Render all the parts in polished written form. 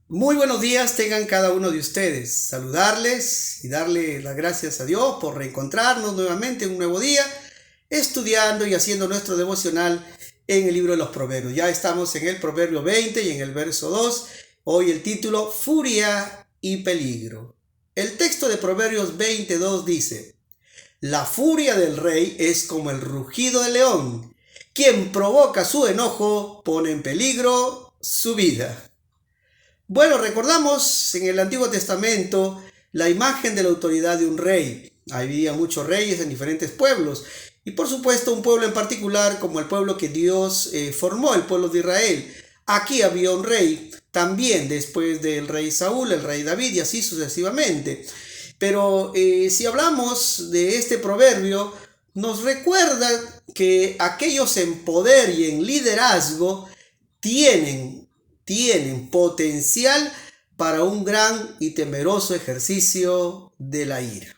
Muy buenos días tengan cada uno de ustedes. Saludarles y darle las gracias a Dios por reencontrarnos nuevamente en un nuevo día, estudiando y haciendo nuestro devocional en el libro de los Proverbios. Ya estamos en el Proverbio 20 y en el verso 2. Hoy el título, Furia y Peligro. El texto de Proverbios 22 dice: La furia del rey es como el rugido del león. Quien provoca su enojo pone en peligro su vida. Bueno, recordamos en el Antiguo Testamento la imagen de la autoridad de un rey. Había muchos reyes en diferentes pueblos y por supuesto un pueblo en particular como el pueblo que Dios formó, el pueblo de Israel. Aquí había un rey, también después del rey Saúl, el rey David y así sucesivamente. Pero si hablamos de este proverbio, nos recuerda que aquellos en poder y en liderazgo tienen tienen potencial para un gran y temeroso ejercicio de la ira.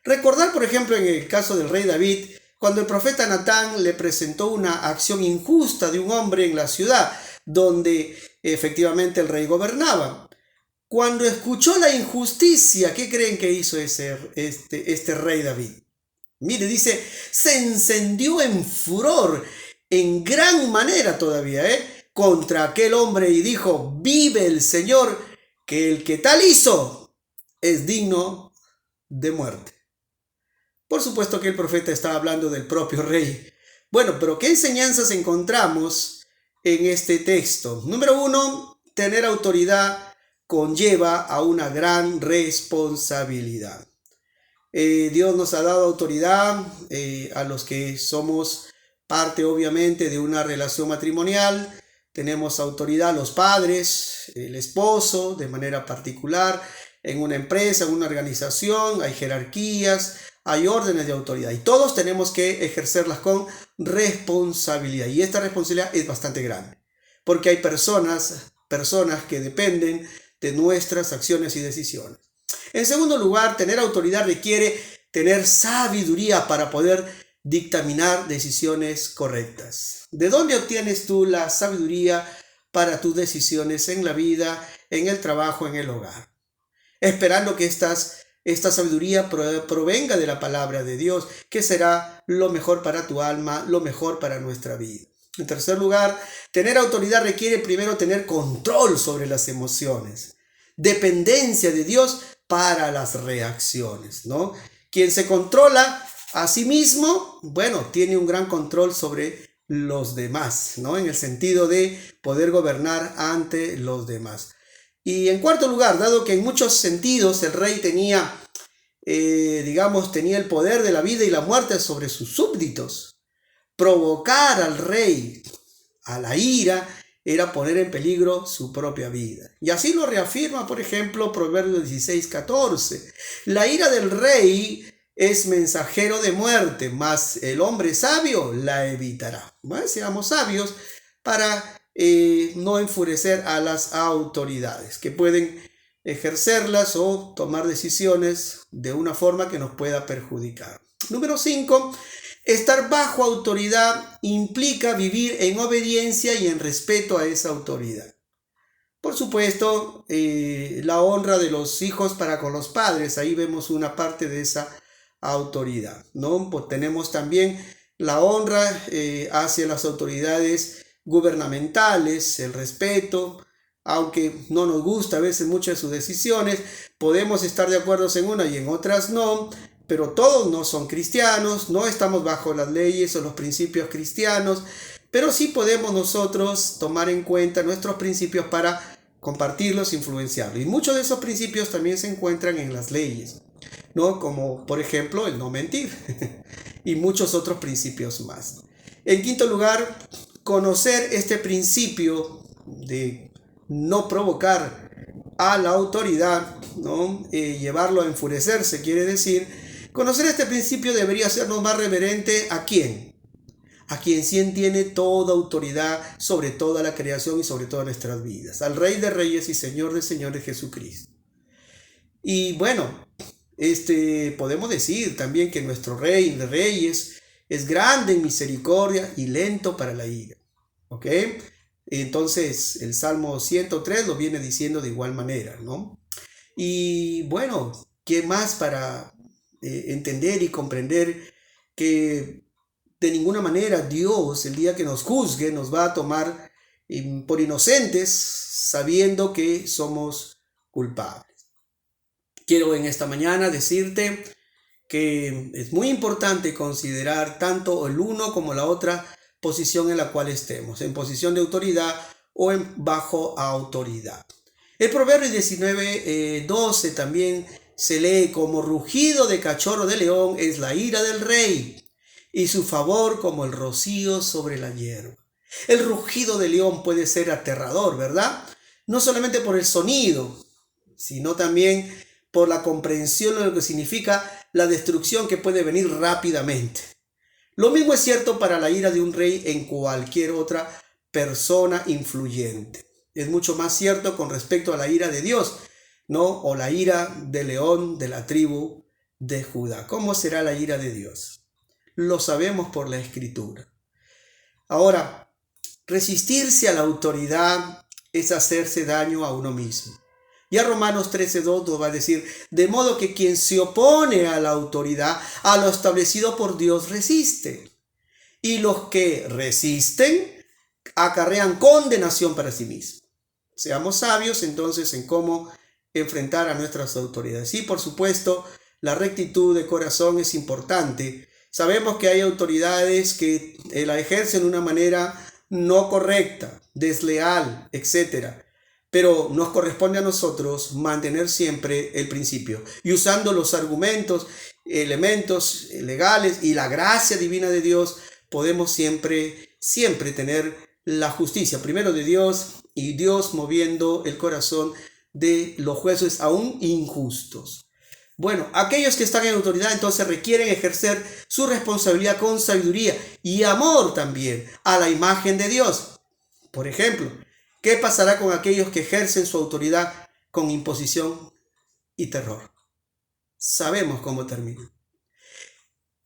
Recordar, por ejemplo, en el caso del rey David, cuando el profeta Natán le presentó una acción injusta de un hombre en la ciudad donde efectivamente el rey gobernaba. Cuando escuchó la injusticia, ¿qué creen que hizo este rey David? Mire, dice, se encendió en furor, en gran manera todavía, contra aquel hombre y dijo: vive el Señor, que el que tal hizo es digno de muerte. Por supuesto que el profeta estaba hablando del propio rey. Bueno, pero ¿qué enseñanzas encontramos en este texto? Número uno, tener autoridad conlleva a una gran responsabilidad. Dios nos ha dado autoridad a los que somos parte obviamente de una relación matrimonial. Tenemos autoridad los padres, el esposo de manera particular, en una empresa, en una organización, hay jerarquías, hay órdenes de autoridad y todos tenemos que ejercerlas con responsabilidad. Y esta responsabilidad es bastante grande porque hay personas que dependen de nuestras acciones y decisiones. En segundo lugar, tener autoridad requiere tener sabiduría para poder dictaminar decisiones correctas. ¿De dónde obtienes tú la sabiduría para tus decisiones en la vida, en el trabajo, en el hogar? Esperando que esta sabiduría provenga de la palabra de Dios, que será lo mejor para tu alma, lo mejor para nuestra vida. En tercer lugar, tener autoridad requiere primero tener control sobre las emociones, dependencia de Dios para las reacciones, ¿no? Quien se controla a sí mismo, bueno, tiene un gran control sobre los demás, ¿no? En el sentido de poder gobernar ante los demás. Y en cuarto lugar, dado que en muchos sentidos el rey tenía, tenía el poder de la vida y la muerte sobre sus súbditos, provocar al rey a la ira era poner en peligro su propia vida. Y así lo reafirma, por ejemplo, Proverbios 16:14. La ira del rey es mensajero de muerte, mas el hombre sabio la evitará. Bueno, seamos sabios para no enfurecer a las autoridades, que pueden ejercerlas o tomar decisiones de una forma que nos pueda perjudicar. Número 5. Estar bajo autoridad implica vivir en obediencia y en respeto a esa autoridad. Por supuesto, la honra de los hijos para con los padres, ahí vemos una parte de esa autoridad, ¿no? Pues tenemos también la honra hacia las autoridades gubernamentales, el respeto, aunque no nos gusta a veces muchas de sus decisiones, podemos estar de acuerdo en una y en otras no, pero todos no son cristianos, no estamos bajo las leyes o los principios cristianos, pero sí podemos nosotros tomar en cuenta nuestros principios para compartirlos, influenciarlos. Y muchos de esos principios también se encuentran en las leyes, ¿no? Como por ejemplo el no mentir y muchos otros principios más. En quinto lugar, conocer este principio de no provocar a la autoridad, ¿no? Llevarlo a enfurecerse, quiere decir, conocer este principio debería hacernos más reverente a quién, a quien sí tiene toda autoridad sobre toda la creación y sobre todas nuestras vidas, al Rey de Reyes y Señor de Señores, Jesucristo. Y bueno, podemos decir también que nuestro Rey de Reyes es grande en misericordia y lento para la ira, ¿ok? Entonces el Salmo 103 lo viene diciendo de igual manera, ¿no? Y bueno, ¿qué más para entender y comprender que de ninguna manera Dios, el día que nos juzgue, nos va a tomar por inocentes, sabiendo que somos culpables? Quiero en esta mañana decirte que es muy importante considerar tanto el uno como la otra posición en la cual estemos, en posición de autoridad o en bajo autoridad. El Proverbio 19:12 también se lee: como rugido de cachorro de león es la ira del rey, y su favor como el rocío sobre la hierba. El rugido de león puede ser aterrador, ¿verdad? No solamente por el sonido, sino también por la comprensión de lo que significa la destrucción que puede venir rápidamente. Lo mismo es cierto para la ira de un rey en cualquier otra persona influyente. Es mucho más cierto con respecto a la ira de Dios, ¿no? O la ira del león de la tribu de Judá. ¿Cómo será la ira de Dios? Lo sabemos por la Escritura. Ahora, resistirse a la autoridad es hacerse daño a uno mismo. Ya Romanos 13:2 nos va a decir: de modo que quien se opone a la autoridad, a lo establecido por Dios, resiste. Y los que resisten acarrean condenación para sí mismos. Seamos sabios entonces en cómo enfrentar a nuestras autoridades. Y por supuesto, la rectitud de corazón es importante. Sabemos que hay autoridades que la ejercen de una manera no correcta, desleal, etc. Pero nos corresponde a nosotros mantener siempre el principio y usando los argumentos, elementos legales y la gracia divina de Dios, podemos siempre tener la justicia primero de Dios y Dios moviendo el corazón de los jueces aún injustos. Bueno, aquellos que están en autoridad entonces requieren ejercer su responsabilidad con sabiduría y amor también a la imagen de Dios. Por ejemplo, ¿qué pasará con aquellos que ejercen su autoridad con imposición y terror? Sabemos cómo termina.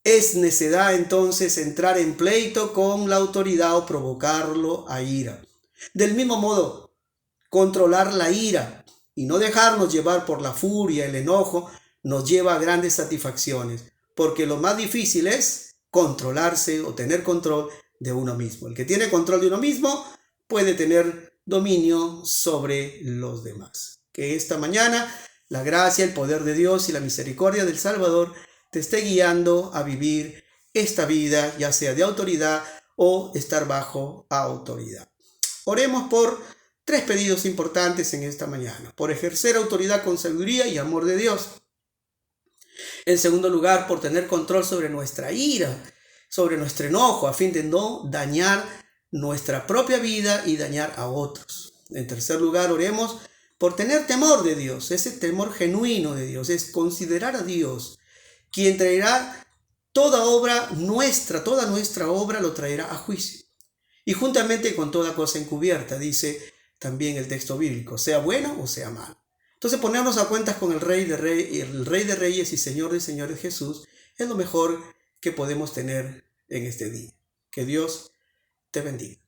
Es necedad entonces entrar en pleito con la autoridad o provocarlo a ira. Del mismo modo, controlar la ira y no dejarnos llevar por la furia, el enojo, nos lleva a grandes satisfacciones, porque lo más difícil es controlarse o tener control de uno mismo. El que tiene control de uno mismo puede tener dominio sobre los demás. Que esta mañana la gracia, el poder de Dios y la misericordia del Salvador te esté guiando a vivir esta vida, ya sea de autoridad o estar bajo autoridad. Oremos por 3 pedidos importantes en esta mañana: por ejercer autoridad con sabiduría y amor de Dios. En segundo lugar, por tener control sobre nuestra ira, sobre nuestro enojo, a fin de no dañar nuestra propia vida y dañar a otros. En tercer lugar, oremos por tener temor de Dios, ese temor genuino de Dios, es considerar a Dios, quien traerá toda nuestra obra lo traerá a juicio. Y juntamente con toda cosa encubierta, dice también el texto bíblico, sea bueno o sea malo. Entonces ponernos a cuentas con el Rey de Reyes y Señor de Señores Jesús es lo mejor que podemos tener en este día. Que Dios te bendiga.